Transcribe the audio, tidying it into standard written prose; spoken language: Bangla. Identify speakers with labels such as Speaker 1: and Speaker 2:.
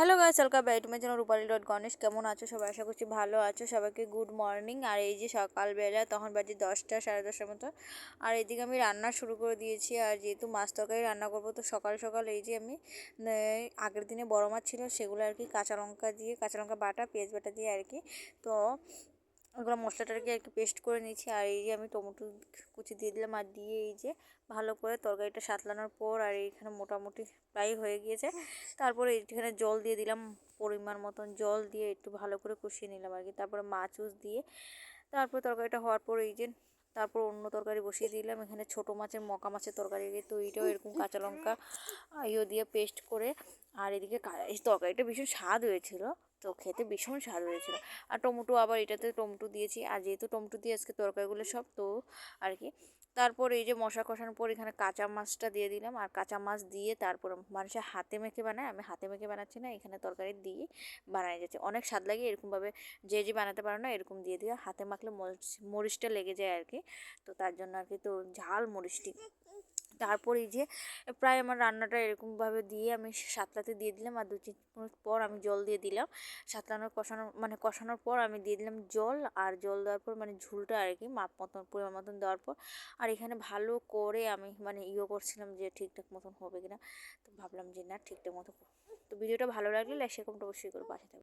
Speaker 1: Hello guys, welcome back to my channel Rupali dot Ganesh. কেমন আছো সবাই? আশা করছি ভালো আছো। সবাইকে গুড মর্নিং। আর এই যে সকালবেলা তখন বাজে 10টা, সাড়ে 10টার মতো। আর এদিকে আমি রান্না শুরু করে দিয়েছি। আর যেহেতু মাছ তরকারি রান্না করবো, তো সকাল সকাল এই যে আমি আগের দিনে বড় মাছ ছিল সেগুলো আর কি কাঁচা লঙ্কা দিয়ে, কাঁচা লঙ্কা বাটা, পেঁয়াজ বাটা দিয়ে আর কি, তো ওগুলো মশলাটাকে আর কি পেস্ট করে নিয়েছি। আর এই যে আমি টমেটো কুচি দিয়ে দিলাম, আর দিয়ে এই যে ভালো করে তরকারিটা সাঁতলানোর পর আর এইখানে মোটামুটি প্রায় হয়ে গিয়েছে। তারপরে এইখানে জল দিয়ে দিলাম, পরিমাণ মতন জল দিয়ে একটু ভালো করে কষিয়ে নিলাম আর কি। তারপরে মাছ দিয়ে তারপর তরকারিটা হওয়ার পর এই যে তারপর অন্য তরকারি বসিয়ে দিলাম। এখানে ছোটো মাছের, মকা মাছের তরকারি, তো এইটাও এরকম কাঁচা লঙ্কা দিয়ে পেস্ট করে। আর এদিকে এই তরকারিটা ভীষণ স্বাদ হয়েছিল, তো খেতে ভীষণ স্বাদ হয়েছিল। আর টমেটো, আবার এটাতে টমেটো দিয়েছি। আর যেহেতু টমেটো দিয়ে আজকে তরকারিগুলো সব, তো আর কি তারপর এই যে মশলা কষানোর পর এখানে কাঁচা মাছটা দিয়ে দিলাম। আর কাঁচা মাছ দিয়ে তারপর মানুষের হাতে মেখে বানায়, আমি হাতে মেখে বানাচ্ছি না, এখানে তরকারি দিয়ে বানাই যাচ্ছে। অনেক স্বাদ লাগে এরকমভাবে, যে বানাতে পারো না এরকম দিয়ে দিয়ে হাতে মাখলে মরিচটা লেগে যায় আর কি, তো তার জন্য আর কি, তো ঝাল মরিচটি। তারপর এই যে প্রায় আমার রান্নাটা এরকমভাবে দিয়ে আমি সাতলাতে দিয়ে দিলাম। আর 2-3 মিনিট পর আমি জল দিয়ে দিলাম। সাতলানোর কষানোর পর আমি দিয়ে দিলাম জল। আর জল দেওয়ার পর ঝুলটা আর কি মাপ মতন, পরিমাণ মতন দেওয়ার পর আর এখানে ভালো করে আমি করছিলাম যে ঠিকঠাক মতন হবে কিনা, তো ভাবলাম যে না ঠিকঠাক মতো। তো ভিডিওটা ভালো লাগলে লাইক শেয়ার কমেন্ট অবশ্যই করে পাশে থাকবে।